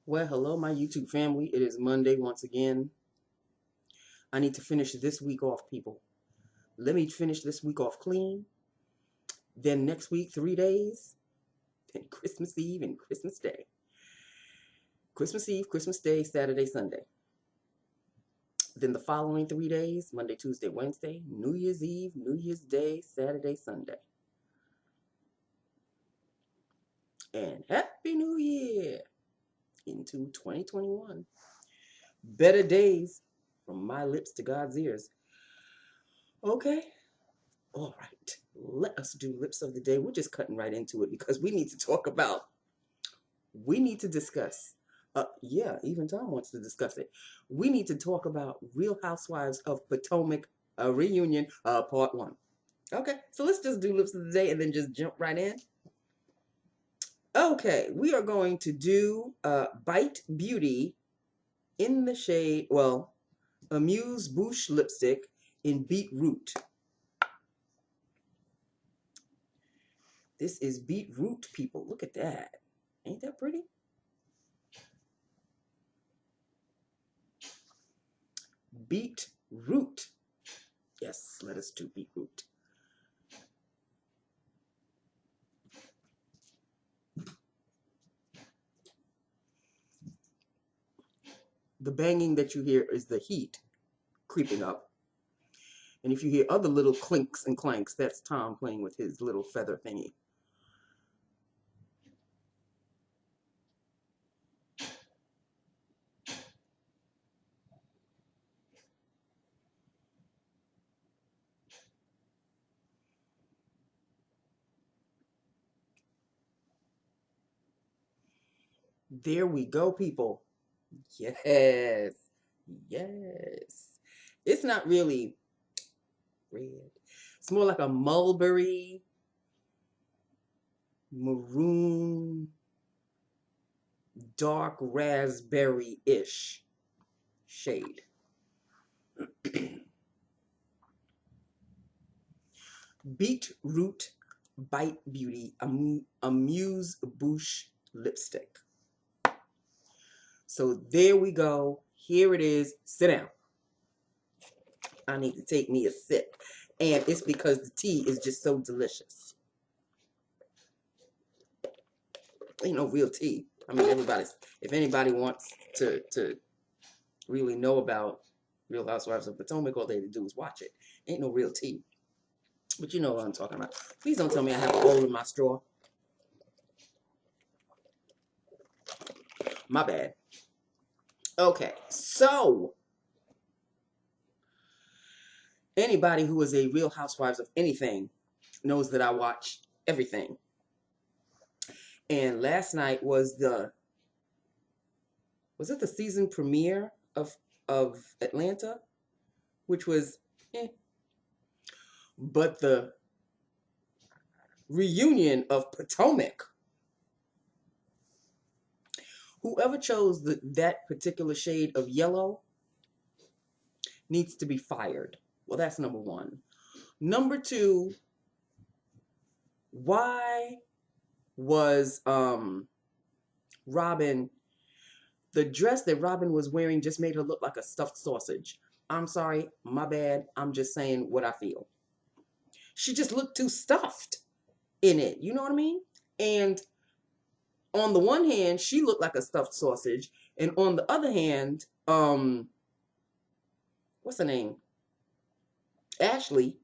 Well, hello, my YouTube family. It is Monday once again. I need to finish this week off, people. Let me finish this week off clean. Then next week, 3 days. Then Christmas Eve and Christmas Day. Christmas Eve, Christmas Day, Saturday, Sunday. Then the following 3 days, Monday, Tuesday, Wednesday, New Year's Eve, New Year's Day, Saturday, Sunday. And Happy New Year into 2021. Better days from my lips to God's ears. Okay. All right. Let us do lips of the day. We're just cutting right into it because we need to discuss. Yeah, even Tom wants to discuss it. We need to talk about Real Housewives of Potomac reunion, part 1. Okay, so let's just do lips of the day and then just jump right in. Okay, we are going to do Bite Beauty in the shade, Amuse Bouche lipstick in BeetRoot. This is BeetRoot, people. Look at that. Ain't that pretty? BeetRoot. Yes, let us do BeetRoot. The banging that you hear is the heat creeping up. And if you hear other little clinks and clanks, that's Tom playing with his little feather thingy. There we go, people. Yes. Yes. It's not really red. It's more like a mulberry, maroon, dark raspberry-ish shade. BeetRoot Bite Beauty Amuse Bouche lipstick. So there we go. Here it is. Sit down. I need to take me a sip. And it's because the tea is just so delicious. Ain't no real tea. I mean, if anybody wants to really know about Real Housewives of Potomac, all they have to do is watch it. Ain't no real tea. But you know what I'm talking about. Please don't tell me I have a hole in my straw. My bad. Okay, so anybody who is a Real Housewives of anything knows that I watch everything. And last night was it the season premiere of Atlanta, which was but the reunion of Potomac. Whoever chose that particular shade of yellow needs to be fired. Well, that's number one. Number two, why was Robin, the dress that Robin was wearing just made her look like a stuffed sausage. I'm sorry, my bad. I'm just saying what I feel. She just looked too stuffed in it. You know what I mean? And on the one hand, she looked like a stuffed sausage. And on the other hand, what's her name? Ashley.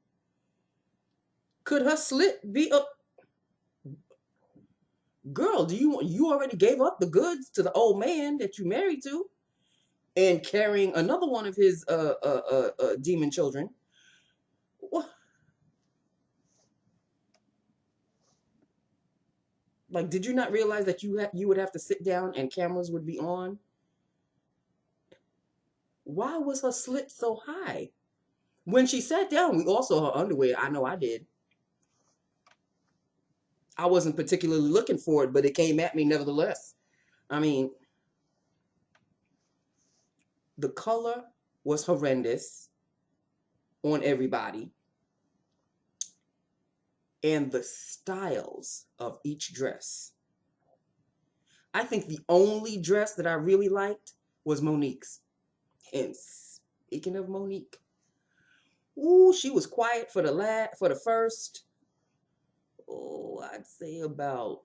Could her slit be a girl? You already gave up the goods to the old man that you married to, and carrying another one of his demon children? What? Like, did you not realize that you would have to sit down and cameras would be on? Why was her slit so high? When she sat down, we all saw her underwear. I know I did. I wasn't particularly looking for it, but it came at me nevertheless. I mean, the color was horrendous on everybody. And the styles of each dress. I think the only dress that I really liked was Monique's. And speaking of Monique, ooh, she was quiet for the first, oh, I'd say about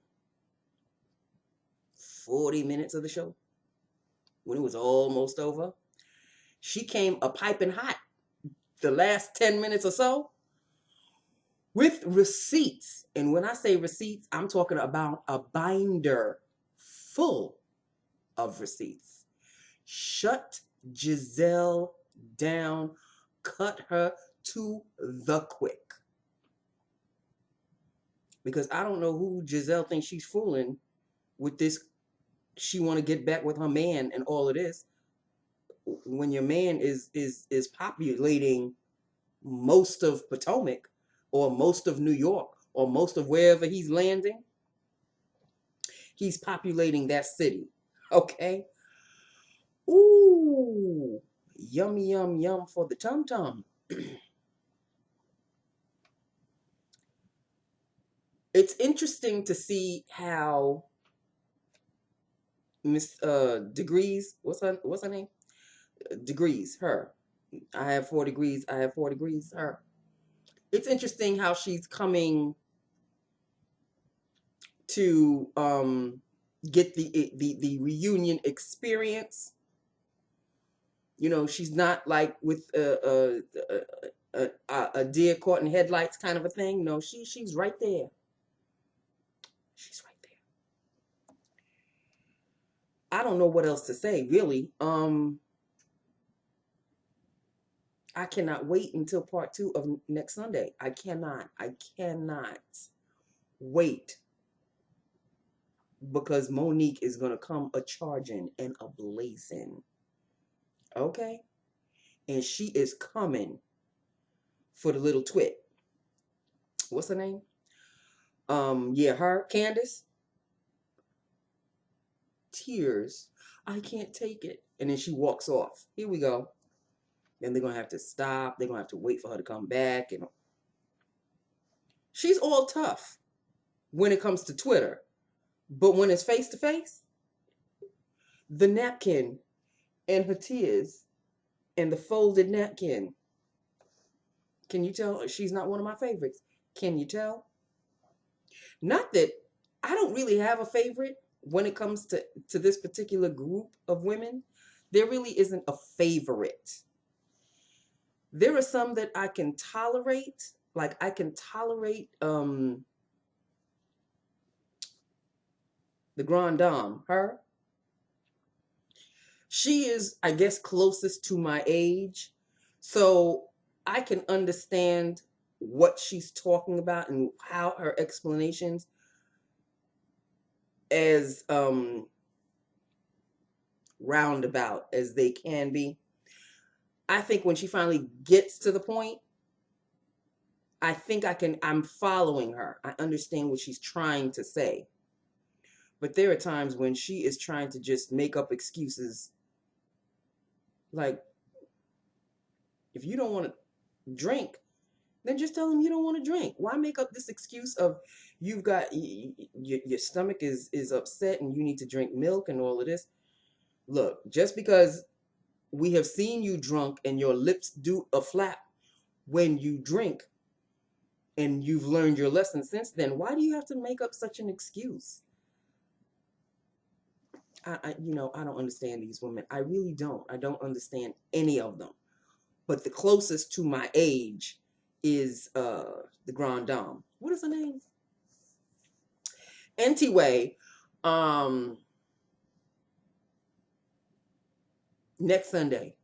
40 minutes of the show. When it was almost over, she came a piping hot the last 10 minutes or so with receipts. And when I say receipts, I'm talking about a binder full of receipts. Shut Giselle down, cut her to the quick. Because I don't know who Giselle thinks she's fooling with this. She want to get back with her man and all of this. When your man is populating most of Potomac or most of New York or most of wherever he's landing, he's populating that city. Okay? Ooh, yummy, yum, yum for the tum-tum. It's interesting to see how Miss Degrees, what's her name? Degrees, her. I have 4 degrees, I have 4 degrees, her. It's interesting how she's coming to get the reunion experience. You know, she's not like with a deer caught in headlights kind of a thing. No, she's right there. She's right there. I don't know what else to say, really. I cannot wait until part 2 of next Sunday. I cannot wait, because Monique is going to come a-charging and a-blazing. Okay? And she is coming for the little twit. What's her name? Yeah, her, Candace. Tears. I can't take it. And then she walks off. Here we go. Then they're going to have to stop. They're going to have to wait for her to come back. And she's all tough when it comes to Twitter. But when it's face-to-face, the napkin and her tears and the folded napkin. Can you tell she's not one of my favorites? Can you tell? Not that I don't really have a favorite when it comes to this particular group of women. There really isn't a favorite. There are some that I can tolerate. Like I can tolerate the Grande Dame, her. She is, I guess, closest to my age. So I can understand what she's talking about and how her explanations as roundabout as they can be. I think when she finally gets to the point, I think I'm following her. I understand what she's trying to say. But there are times when she is trying to just make up excuses. Like, if you don't want to drink, then just tell them you don't want to drink. Why make up this excuse of you've got, your stomach is upset and you need to drink milk and all of this? Look, just because we have seen you drunk and your lips do a flap when you drink and you've learned your lesson since then, why do you have to make up such an excuse? I don't understand these women. I really don't. I don't understand any of them. But the closest to my age is the Grande Dame. What is her name? Anyway, next Sunday.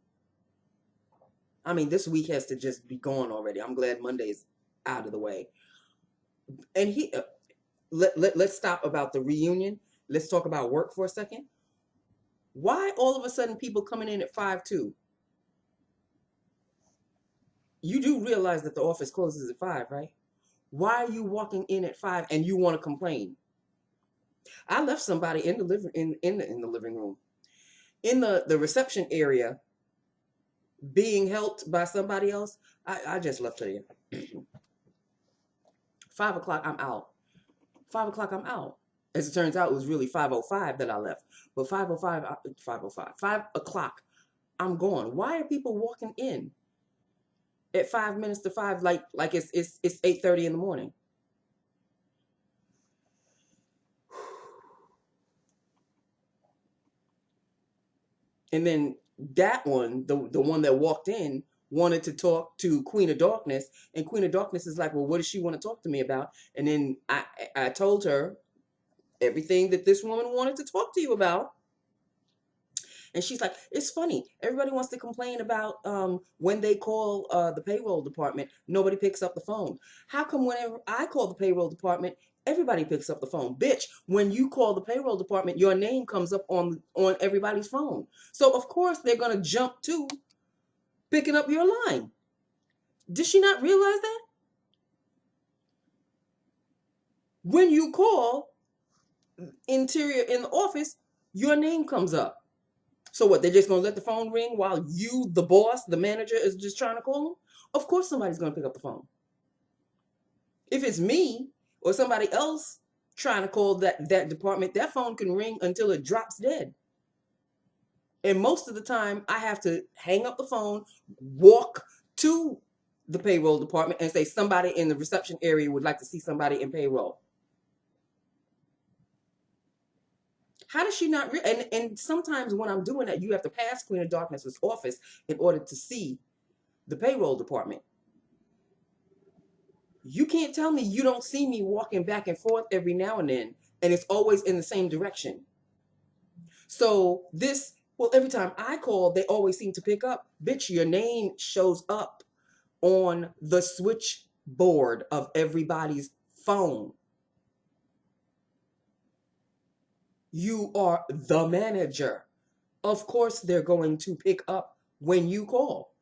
I mean, this week has to just be gone already. I'm glad Monday's out of the way. And let's stop about the reunion. Let's talk about work for a second. Why all of a sudden people coming in at 5:02? You do realize that the office closes at 5, right? Why are you walking in at 5 and you want to complain? I left somebody in the living room, in the reception area, being helped by somebody else. I just left her there. 5 o'clock, I'm out. 5 o'clock, I'm out. As it turns out, it was really 5:05 that I left. But 5 o'clock, I'm gone. Why are people walking in at 5 minutes to 5 like it's 8:30 in the morning? And then that one, the one that walked in, wanted to talk to Queen of Darkness, and Queen of Darkness is like, well, what does she want to talk to me about? And then I told her everything that this woman wanted to talk to you about. And she's like, it's funny. Everybody wants to complain about when they call the payroll department, nobody picks up the phone. How come whenever I call the payroll department, everybody picks up the phone? Bitch, when you call the payroll department, your name comes up on everybody's phone. So, of course, they're going to jump to picking up your line. Did she not realize that? When you call interior in the office, your name comes up. So what, they're just going to let the phone ring while you, the boss, the manager, is just trying to call them? Of course somebody's going to pick up the phone. If it's me or somebody else trying to call that department, that phone can ring until it drops dead. And most of the time, I have to hang up the phone, walk to the payroll department and say somebody in the reception area would like to see somebody in payroll. How does she not and sometimes when I'm doing that, you have to pass Queen of Darkness's office in order to see the payroll department. You can't tell me you don't see me walking back and forth every now and then, and it's always in the same direction. So every time I call, they always seem to pick up. Bitch, your name shows up on the switchboard of everybody's phone. You are the manager. Of course, they're going to pick up when you call.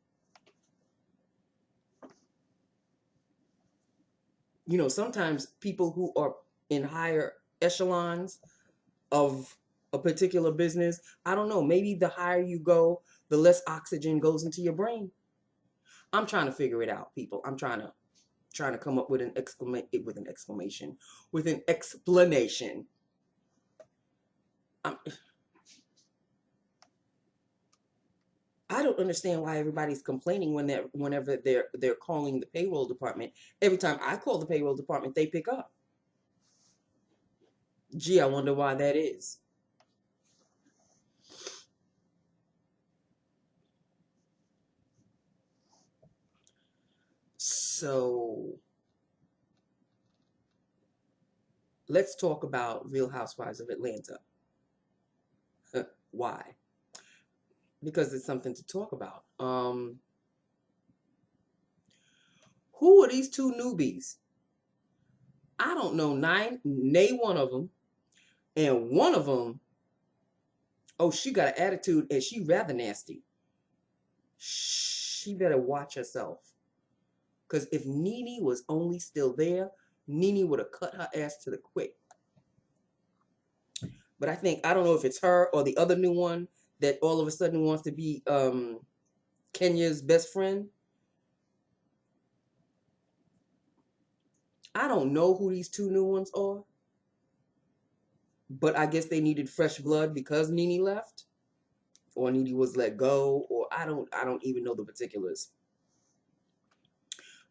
You know, sometimes people who are in higher echelons of a particular business, I don't know, maybe the higher you go, the less oxygen goes into your brain. I'm trying to figure it out, people. I'm trying to come up with an explanation. I don't understand why everybody's complaining whenever they're calling the payroll department. Every time I call the payroll department, they pick up. Gee, I wonder why that is. So let's talk about Real Housewives of Atlanta. Why? Because it's something to talk about. Who are these two newbies? I don't know name one of them. And one of them, oh, she got an attitude and she rather nasty. She better watch herself. Because if Nene was only still there, Nene would have cut her ass to the quick. But I don't know if it's her or the other new one that all of a sudden wants to be Kenya's best friend. I don't know who these two new ones are. But I guess they needed fresh blood because Nene left. Or Nene was let go. Or I don't even know the particulars.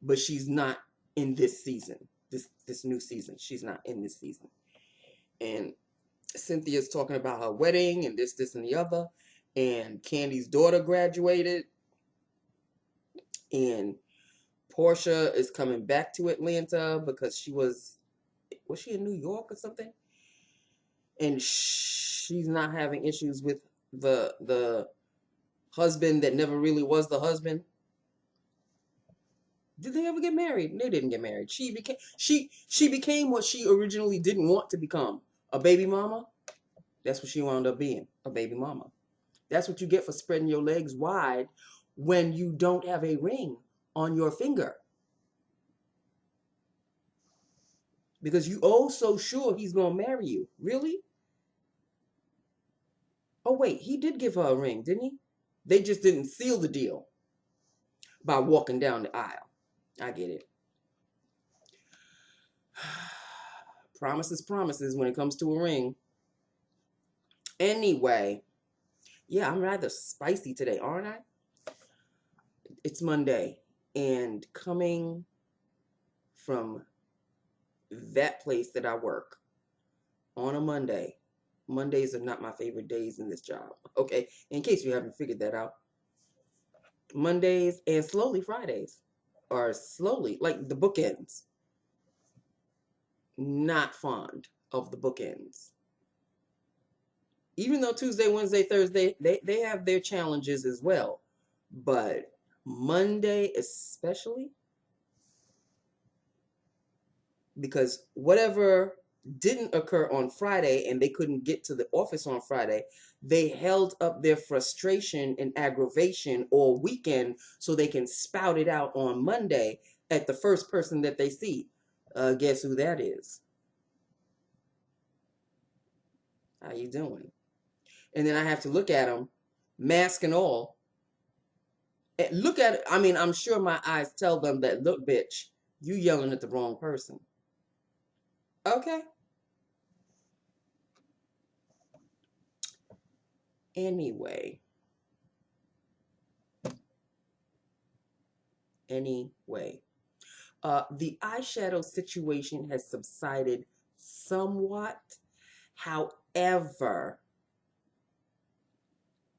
But she's not in this season. This new season. She's not in this season. And Cynthia's talking about her wedding and this, and the other. And Candy's daughter graduated. And Portia is coming back to Atlanta because she was she in New York or something? And she's not having issues with the husband that never really was the husband. Did they ever get married? They didn't get married. She became what she originally didn't want to become, a baby mama. That's what she wound up being, a baby mama. That's what you get for spreading your legs wide when you don't have a ring on your finger. Because you oh so sure he's going to marry you. Really? Oh, wait, he did give her a ring, didn't he? They just didn't seal the deal by walking down the aisle. I get it. promises, promises when it comes to a ring. Anyway, yeah, I'm rather spicy today, aren't I? It's Monday, and coming from that place that I work on a Monday, Mondays are not my favorite days in this job. Okay, in case you haven't figured that out. Mondays and slowly Fridays are slowly, like the bookends. Not fond of the bookends. Even though Tuesday, Wednesday, Thursday, they have their challenges as well. But Monday especially, because whatever didn't occur on Friday and they couldn't get to the office on Friday, they held up their frustration and aggravation all weekend so they can spout it out on Monday at the first person that they see. Guess who that is? How you doing? And then I have to look at them, mask and all. And look at it. I mean, I'm sure my eyes tell them that, look, bitch, you yelling at the wrong person. Okay. Anyway. The eyeshadow situation has subsided somewhat. However,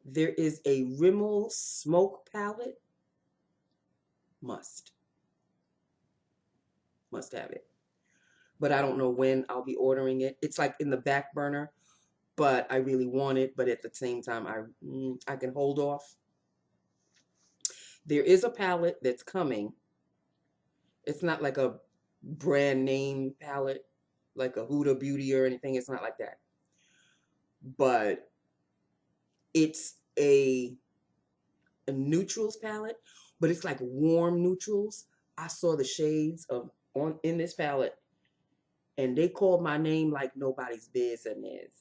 there is a Rimmel Smoke palette. Must have it. But I don't know when I'll be ordering it. It's like in the back burner, but I really want it. But at the same time, I can hold off. There is a palette that's coming. It's not like a brand name palette, like a Huda Beauty or anything. It's not like that. But it's a neutrals palette, but it's like warm neutrals. I saw the shades in this palette, and they called my name like nobody's business.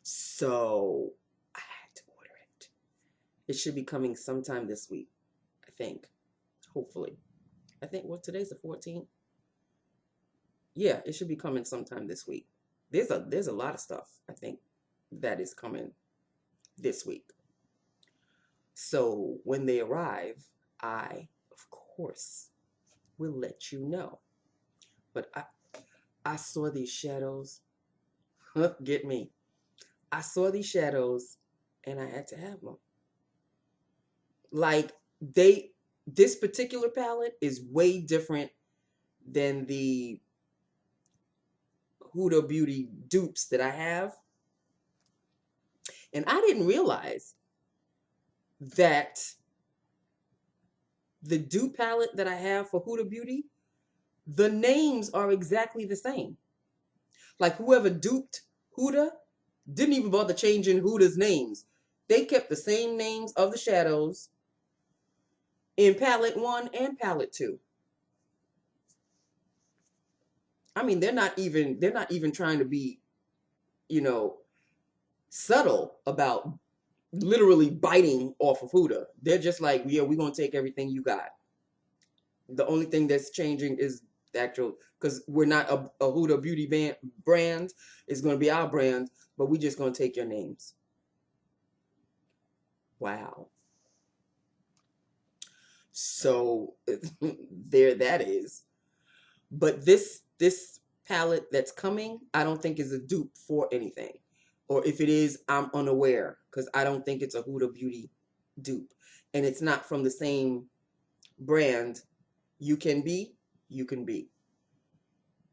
So I had to order it. It should be coming sometime this week, I think. Hopefully. I think, today's the 14th? Yeah, it should be coming sometime this week. There's a lot of stuff, I think, that is coming this week. So when they arrive, I, of course, will let you know. But I saw these shadows. Get me. I saw these shadows, and I had to have them. Like, this particular palette is way different than the Huda Beauty dupes that I have. And I didn't realize that the dupe palette that I have for Huda Beauty, the names are exactly the same. Like, whoever duped Huda didn't even bother changing Huda's names. They kept the same names of the shadows in palette 1 and palette 2. I mean, they're not even trying to be, subtle about literally biting off of Huda. They're just like, yeah, we're going to take everything you got. The only thing that's changing is the actual, because we're not a Huda Beauty brand. It's going to be our brand, but we're just going to take your names. Wow. So there that is. But this palette that's coming, I don't think is a dupe for anything. Or if it is, I'm unaware, because I don't think it's a Huda Beauty dupe. And it's not from the same brand. You Can Be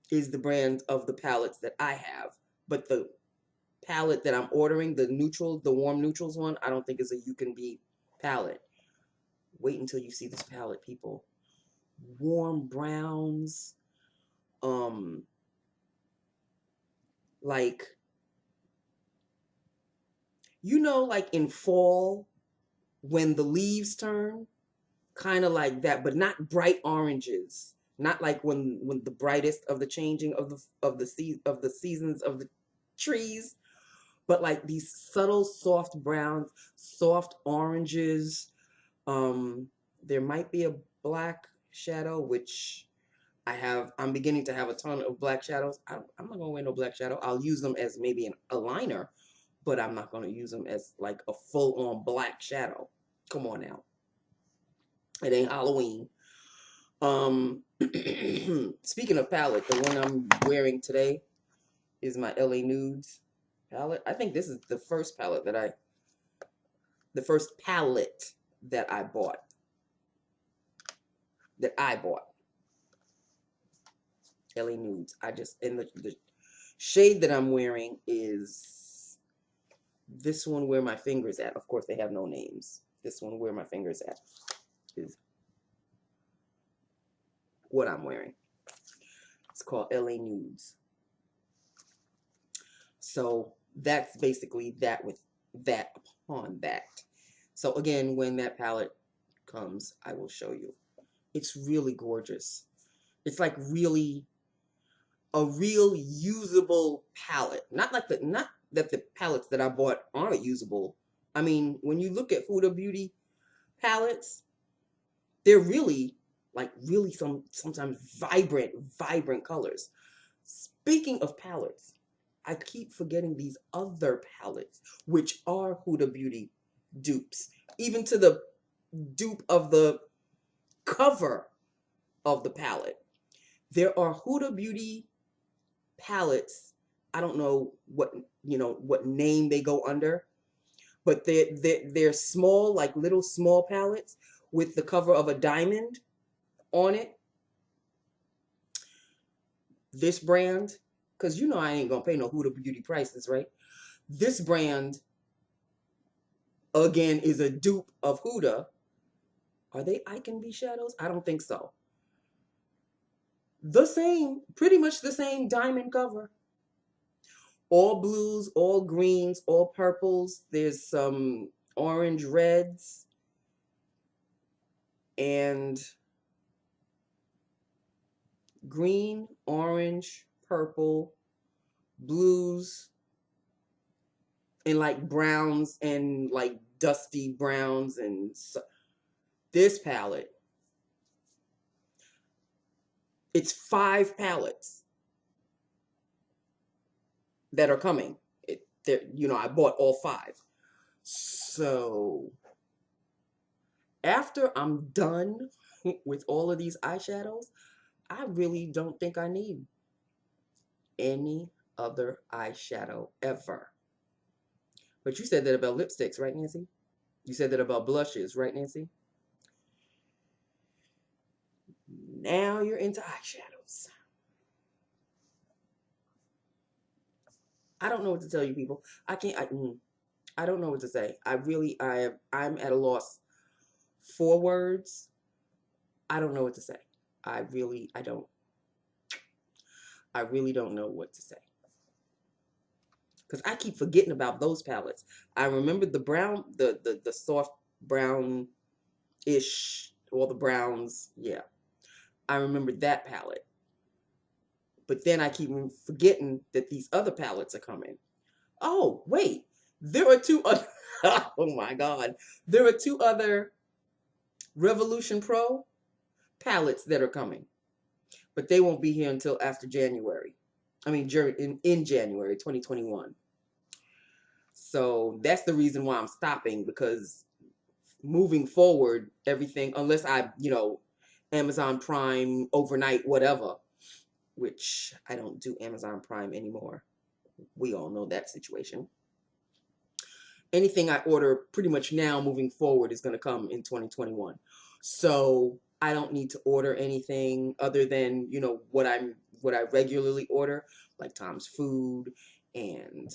is the brand of the palettes that I have. But the palette that I'm ordering, the warm neutrals one, I don't think is a You Can Be palette. Wait until you see this palette, people. Warm browns, like, like in fall when the leaves turn, kind of like that, but not bright oranges. Not like when the brightest of the changing of the seasons of the trees, but like these subtle soft browns, soft oranges. There might be a black shadow, which I'm beginning to have a ton of black shadows. I'm not gonna wear no black shadow. I'll use them as maybe a liner, but I'm not gonna use them as like a full-on black shadow. Come on now. It ain't Halloween. Speaking of palette, the one I'm wearing today is my LA Nudes palette. I think this is the first palette that I bought. LA Nudes. And the shade that I'm wearing is this one where my finger's at. Of course, they have no names. This one where my finger's at is what I'm wearing. It's called LA Nudes. So that's basically that with that upon that. So again, when that palette comes, I will show you. It's really gorgeous. It's like really a real usable palette. Not that the palettes that I bought aren't usable. I mean, when you look at Huda Beauty palettes, they're really sometimes vibrant colors. Speaking of palettes, I keep forgetting these other palettes, which are Huda Beauty dupes. Even to the dupe of the cover of the palette. There are Huda Beauty palettes. I don't know what name they go under, but they're small, like little small palettes with the cover of a diamond on it. This brand, because you know I ain't gonna pay no Huda Beauty prices, right? This brand, again, is a dupe of Huda. Are they Icon B shadows? I don't think so. Pretty much the same diamond cover. All blues, all greens, all purples. There's some orange reds and green, orange, purple, blues, and like browns and like dusty browns. And this palette, it's 5 palettes that are coming. I bought all 5. So after I'm done with all of these eyeshadows, I really don't think I need any other eyeshadow ever. But you said that about lipsticks, right, Nancy? You said that about blushes, right, Nancy? Now you're into eyeshadows. I don't know what to tell you, people. I don't know what to say. I'm at a loss for words. I don't know what to say. I really don't know what to say. Because I keep forgetting about those palettes. I remember the brown, the soft brown-ish, all the browns. Yeah. I remember that palette. But then I keep forgetting that these other palettes are coming. Oh, wait. There are 2 other, oh my God. There are 2 other Revolution Pro palettes that are coming. But they won't be here until after January. I mean, in January 2021. So that's the reason why I'm stopping, because moving forward, everything, unless I, Amazon Prime overnight, whatever, which I don't do Amazon Prime anymore. We all know that situation. Anything I order pretty much now moving forward is going to come in 2021. So I don't need to order anything other than, what I regularly order, like Tom's Food and,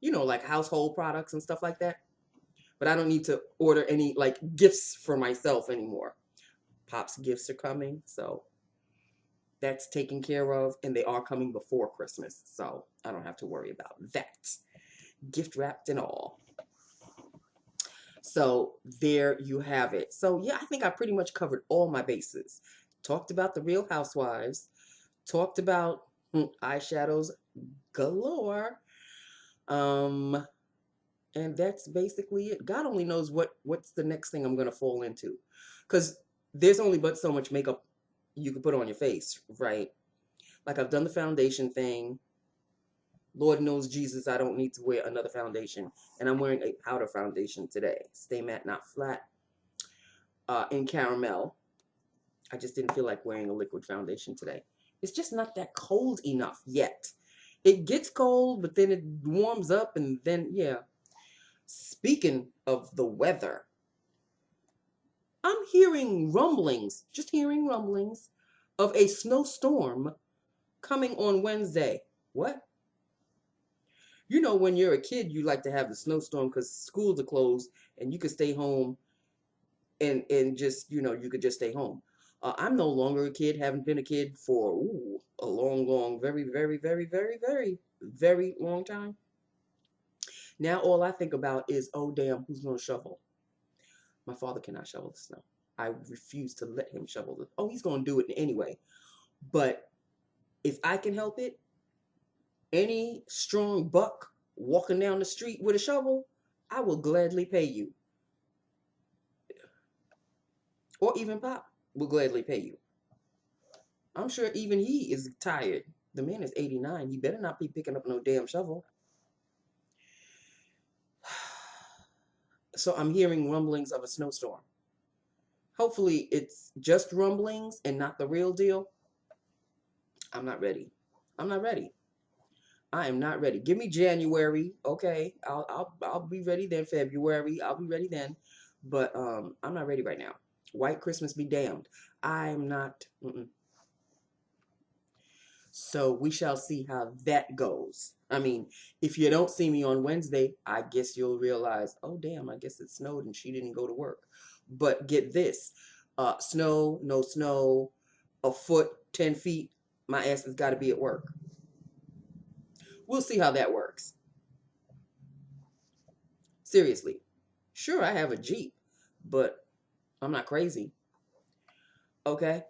like household products and stuff like that. But I don't need to order any like gifts for myself anymore. Pop's gifts are coming, so that's taken care of, and they are coming before Christmas, so I don't have to worry about that. Gift wrapped and all. So there you have it. So yeah, I think I pretty much covered all my bases. Talked about the Real Housewives. Talked about eyeshadows galore. And that's basically it. God only knows what's the next thing I'm going to fall into. Because there's only but so much makeup, you can put on your face, right? Like I've done the foundation thing. Lord knows Jesus, I don't need to wear another foundation. And I'm wearing a powder foundation today. Stay matte, not flat. In caramel. I just didn't feel like wearing a liquid foundation today. It's just not that cold enough yet. It gets cold, but then it warms up, and then, yeah. Speaking of the weather, I'm hearing rumblings, just hearing rumblings, of a snowstorm coming on Wednesday. What? You know, when you're a kid, you like to have the snowstorm because schools are closed and you could stay home and just, you know, you could just stay home. I'm no longer a kid, haven't been a kid for a long, very, very, very, very, very, very long time. Now all I think about is, oh, damn, who's going to shovel? My father cannot shovel the snow. I refuse to let him shovel the. Oh, he's going to do it anyway. But if I can help it, any strong buck walking down the street with a shovel, I will gladly pay you. Or even Pop will gladly pay you. I'm sure even he is tired. The man is 89. He better not be picking up no damn shovel. So I'm hearing rumblings of a snowstorm. Hopefully it's just rumblings and not the real deal. I'm not ready. I'm not ready. I am not ready. Give me January, okay? I'll be ready then. February, I'll be ready then. But I'm not ready right now. White Christmas be damned. I'm not. So we shall see how that goes. I mean, if you don't see me on Wednesday, I guess you'll realize, oh damn, I guess it snowed and she didn't go to work. But get this, snow, no snow, a foot, 10 feet, my ass has got to be at work. We'll see how that works. Seriously. Sure, I have a Jeep, but I'm not crazy. Okay?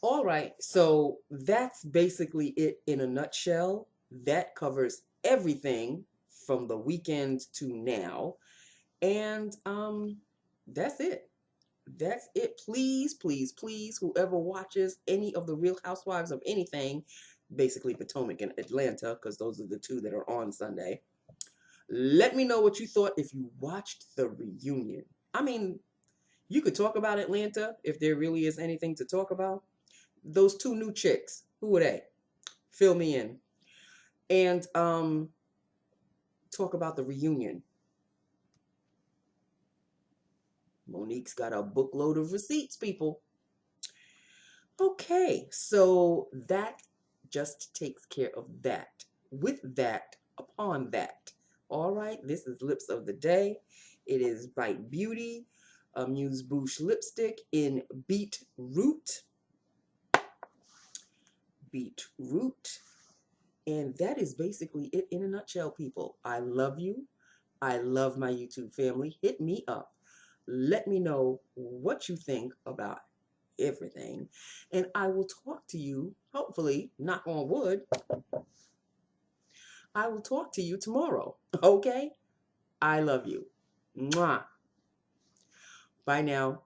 All right. So that's basically it in a nutshell. That covers everything from the weekend to now. And that's it. That's it. Please, please, please, whoever watches any of the Real Housewives of anything, basically Potomac and Atlanta, because those are the two that are on Sunday. Let me know what you thought if you watched the reunion. I mean, you could talk about Atlanta if there really is anything to talk about. Those two new chicks, who were they? Fill me in. And talk about the reunion. Monique's got a bookload of receipts, people. Okay, so that just takes care of that. With that, upon that. All right, this is Lips of the Day. It is Bite Beauty, Amuse Bouche lipstick in BeetRoot. BeetRoot. And that is basically it in a nutshell, people. I love you. I love my YouTube family. Hit me up. Let me know what you think about everything. And I will talk to you, hopefully, knock on wood, I will talk to you tomorrow. Okay? I love you. Mwah. Bye now.